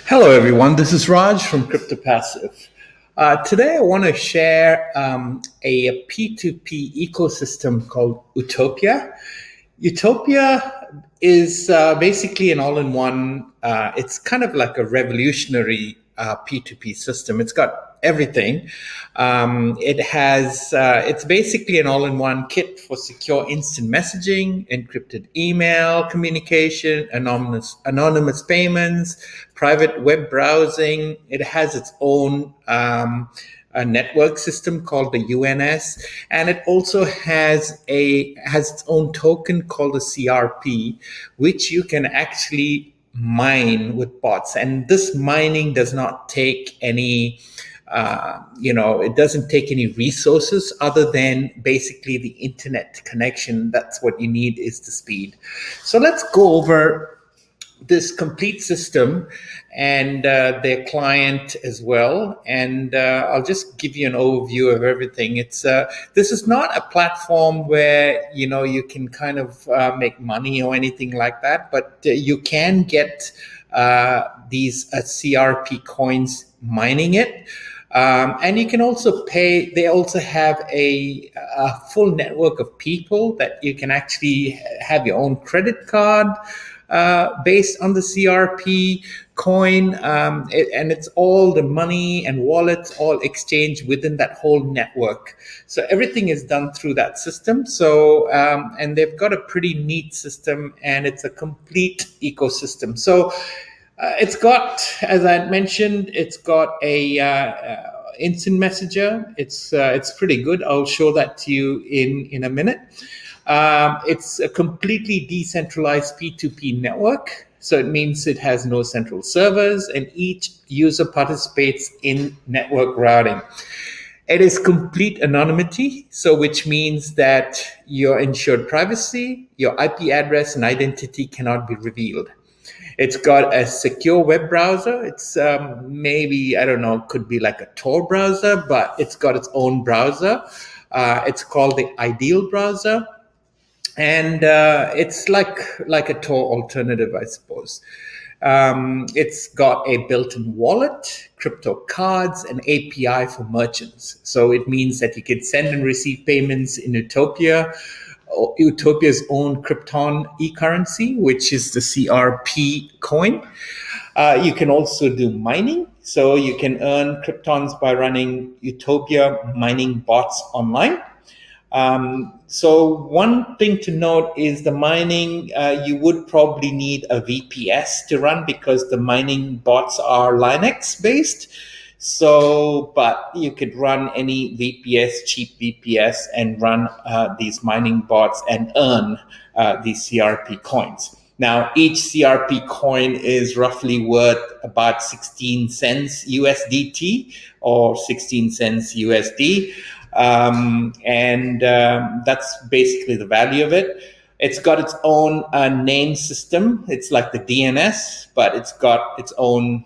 Hello, everyone. This is Raj from Crypto Passive. Today, I want to share a P2P ecosystem called Utopia. Utopia is basically an all-in-one. It's kind of like a revolutionary P2P system. It's got everything. It's basically an all-in-one kit for secure instant messaging, encrypted email communication, anonymous payments, private web browsing. It has its own a network system called the UNS, and it also has its own token called the CRP, which you can actually mine with bots. And this mining does not take any it doesn't take any resources other than basically the internet connection. That's what you need, is the speed. So let's go over this complete system and their client as well. And I'll just give you an overview of everything. This is not a platform where, you can kind of make money or anything like that, but you can get these CRP coins mining it. And you can also pay. They also have a full network of people that you can actually have your own credit card based on the CRP coin. And it's all the money and wallets all exchanged within that whole network. So everything is done through that system. So, and they've got a pretty neat system, and it's a complete ecosystem. So, it's got, as I mentioned, it's got a instant messenger. It's pretty good. I'll show that to you in a minute. It's a completely decentralized P2P network. So it means it has no central servers, and each user participates in network routing. It is complete anonymity, so which means that your ensured privacy, your IP address, and identity cannot be revealed. It's got a secure web browser. It's maybe, I don't know, could be like a Tor browser, but it's got its own browser. It's called the Ideal browser. And it's like a Tor alternative, I suppose. It's got a built-in wallet, crypto cards, and API for merchants. So it means that you can send and receive payments in Utopia's own Krypton e-currency, which is the CRP coin. You can also do mining. So you can earn Kryptons by running Utopia mining bots online. So one thing to note is the mining, you would probably need a VPS to run because the mining bots are Linux based. So, but you could run any VPS, cheap VPS, and run these mining bots and earn these CRP coins. Now, each CRP coin is roughly worth about 16 cents USDT or 16 cents USD. That's basically the value of it. It's got its own name system. It's like the DNS, but it's got its own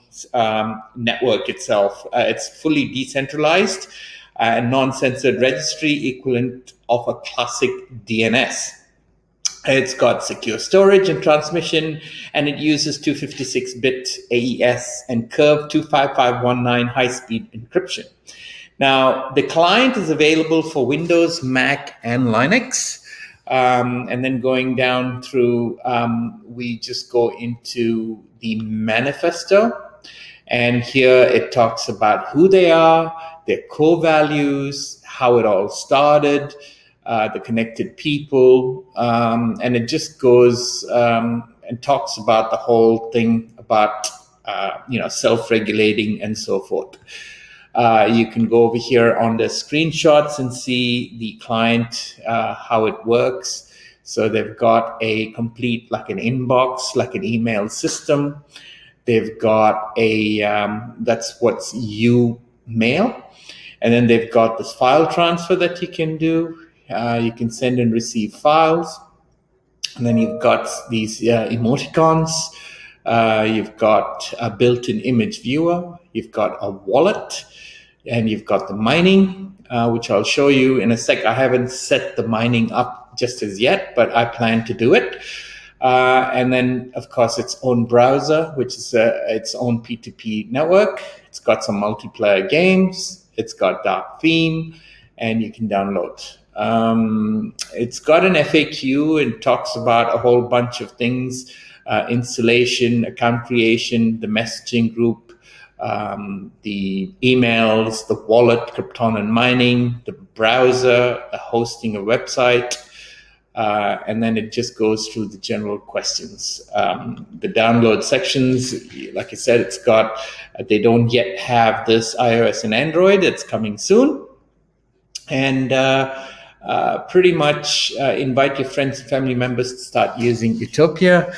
network itself. It's fully decentralized and non-censored registry equivalent of a classic DNS. It's got secure storage and transmission, and it uses 256-bit AES and Curve 25519 high-speed encryption. Now, the client is available for Windows, Mac, and Linux. And then going down through, we just go into the manifesto. And here it talks about who they are, their core values, how it all started, the connected people. And it just goes and talks about the whole thing about, self-regulating and so forth. You can go over here on the screenshots and see the client, how it works. So they've got a complete, like an inbox, like an email system. They've got that's what's mail. And then they've got this file transfer that you can do. You can send and receive files. And then you've got these emoticons. You've got a built-in image viewer. You've got a wallet. And you've got the mining, which I'll show you in a sec. I haven't set the mining up just as yet, but I plan to do it. And then, of course, its own browser, which is its own P2P network. It's got some multiplayer games. It's got dark theme, and you can download. It's got an FAQ and talks about a whole bunch of things: installation, account creation, the messaging group, the emails, the wallet, Krypton and mining, the browser, hosting a website. And then it just goes through the general questions. The download sections, like I said, it's got, they don't yet have this iOS and Android. It's coming soon. And pretty much invite your friends and family members to start using Utopia.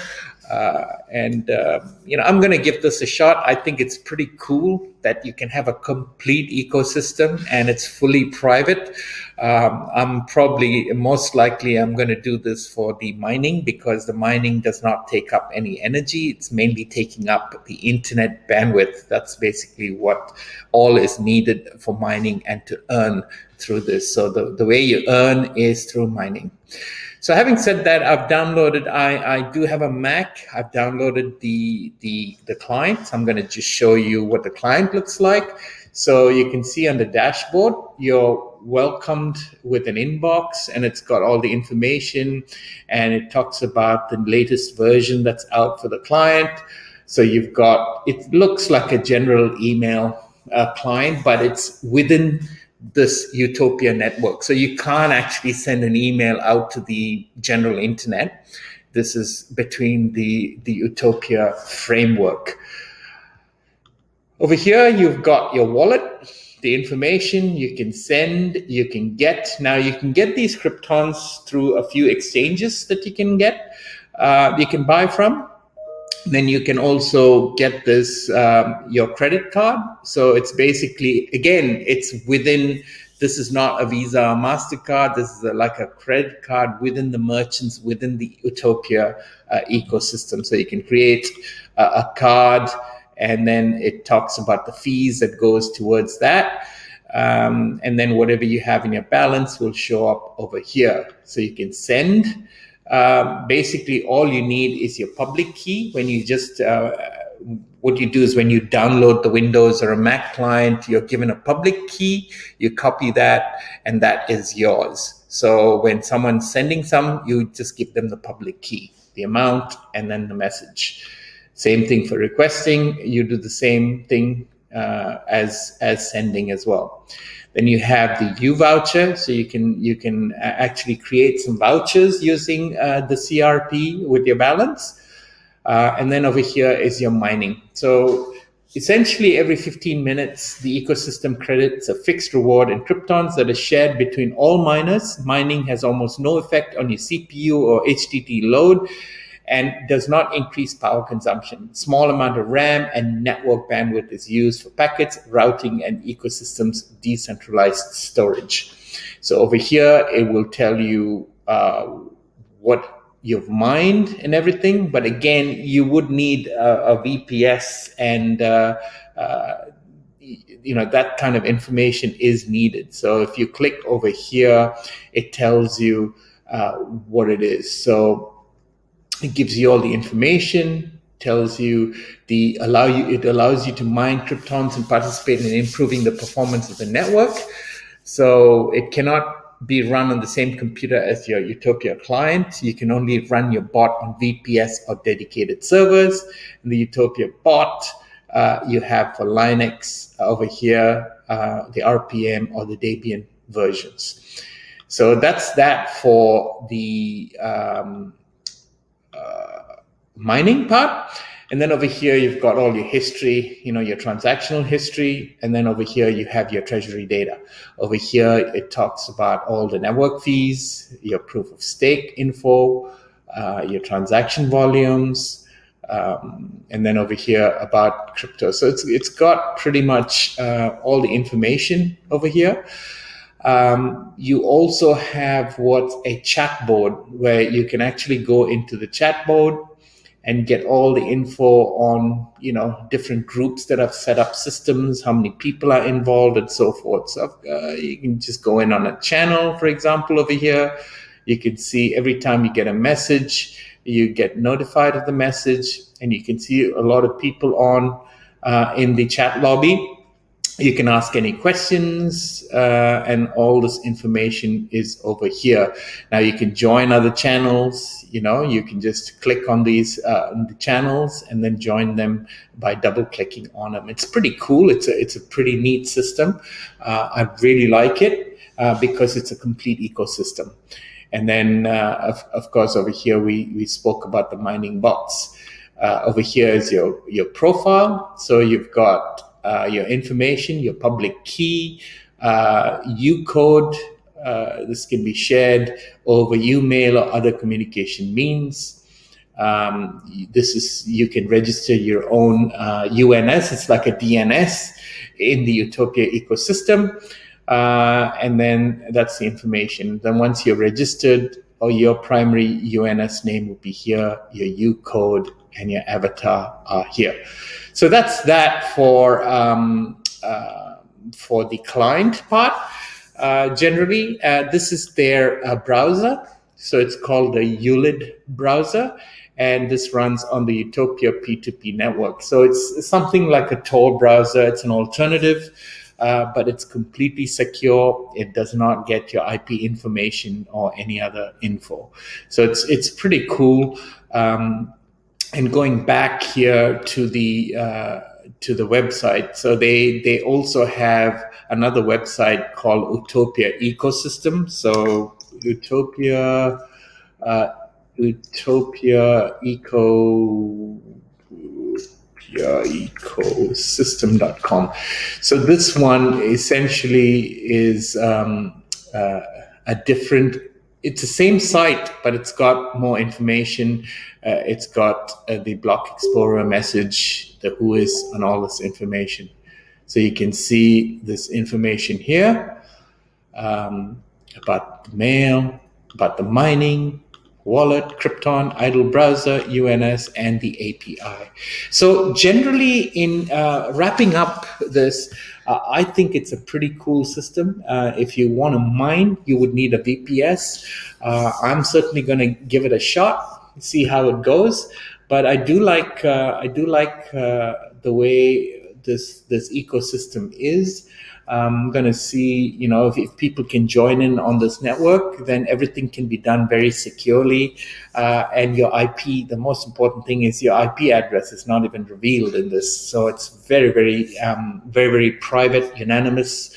I'm going to give this a shot. I think it's pretty cool that you can have a complete ecosystem and it's fully private. I'm probably most likely I'm going to do this for the mining, because the mining does not take up any energy. It's mainly taking up the internet bandwidth. That's basically what all is needed for mining and to earn through this. So the way you earn is through mining. So having said that, I've downloaded, I do have a Mac. I've downloaded the client. I'm going to just show you what the client looks like. So you can see on the dashboard, you're welcomed with an inbox, and it's got all the information, and it talks about the latest version that's out for the client. So you've got, it looks like a general email client, but it's within this Utopia network. So you can't actually send an email out to the general internet. This is between the Utopia framework. Over here, you've got your wallet, the information you can send, you can get. Now you can get these Kryptons through a few exchanges that you can get, you can buy from. Then you can also get this, your credit card. So it's basically, again, it's within, this is not a Visa or MasterCard. This is like a credit card within the merchants, within the Utopia ecosystem. So you can create a card, and then it talks about the fees that goes towards that. And then whatever you have in your balance will show up over here. So you can send. Basically, all you need is your public key. When you just, what you do is when you download the Windows or a Mac client, you're given a public key, you copy that, and that is yours. So when someone's sending some, you just give them the public key, the amount, and then the message. Same thing for requesting. You do the same thing as sending as well. Then you have the U voucher, so you can actually create some vouchers using the CRP with your balance. And then over here is your mining. So essentially every 15 minutes, the ecosystem credits a fixed reward in Kryptons that is shared between all miners. Mining has almost no effect on your CPU or HDD load, and does not increase power consumption. Small amount of RAM and network bandwidth is used for packets, routing, and ecosystems decentralized storage. So over here, it will tell you what you've mined and everything. But again, you would need a VPS, and that kind of information is needed. So if you click over here, it tells you what it is. So it gives you all the information, tells you it allows you to mine Kryptons and participate in improving the performance of the network. So it cannot be run on the same computer as your Utopia client. You can only run your bot on VPS or dedicated servers. And the Utopia bot, you have for Linux over here, the RPM or the Debian versions. So that's that for the mining part. And then over here, you've got all your history, your transactional history. And then over here, you have your treasury data. Over here, it talks about all the network fees, your proof of stake info, your transaction volumes, and then over here about crypto. So it's got pretty much all the information over here. You also have what's a chat board, where you can actually go into the chat board and get all the info on, different groups that have set up systems, how many people are involved, and so forth. So you can just go in on a channel, for example, over here. You can see every time you get a message, You get notified of the message, and you can see a lot of people on in the chat lobby. You can ask any questions, and all this information is over here. Now you can join other channels. You can just click on these the channels and then join them by double clicking on them. It's pretty cool. It's a pretty neat system. I really like it because it's a complete ecosystem. And then, of course, over here we spoke about the mining bots. Over here is your profile. So you've got your information, your public key, U-code. This can be shared over email or other communication means. You can register your own UNS. It's like a DNS in the Utopia ecosystem. And then that's the information. Then once you're registered, or your primary UNS name will be here, your U-code and your avatar are here. So that's that for the client part. Generally, this is their browser. So it's called the ULID browser, and this runs on the Utopia P2P network. So it's something like a Tor browser. It's an alternative, but it's completely secure. It does not get your IP information or any other info. So it's pretty cool. And going back here to the website, so they also have another website called Utopia Ecosystem. So Utopia ecosystem.com. So this one essentially is it's the same site, but it's got more information. It's got the Block Explorer message, the whois, and all this information. So you can see this information here about the mail, about the mining, wallet, Krypton, idle browser, UNS, and the API. So generally, in wrapping up this, I think it's a pretty cool system. If you want to mine, you would need a VPS. I'm certainly going to give it a shot, see how it goes. But I do like the way this ecosystem is. I'm going to see, if people can join in on this network, then everything can be done very securely. And your IP, the most important thing is your IP address is not even revealed in this. So it's very, very, very, very private, unanimous.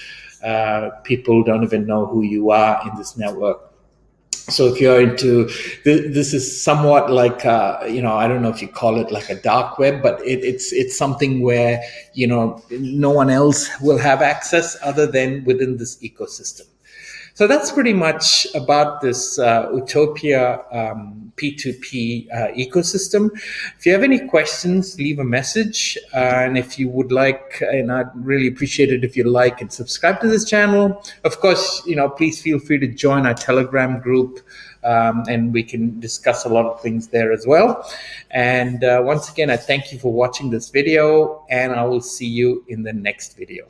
People don't even know who you are in this network. So if you're into, this is somewhat like, I don't know if you call it like a dark web, but it's something where, no one else will have access other than within this ecosystem. So that's pretty much about this Utopia P2P ecosystem. If you have any questions, leave a message. And if you would like, and I'd really appreciate it if you like and subscribe to this channel. Of course, please feel free to join our Telegram group, and we can discuss a lot of things there as well. And once again, I thank you for watching this video, and I will see you in the next video.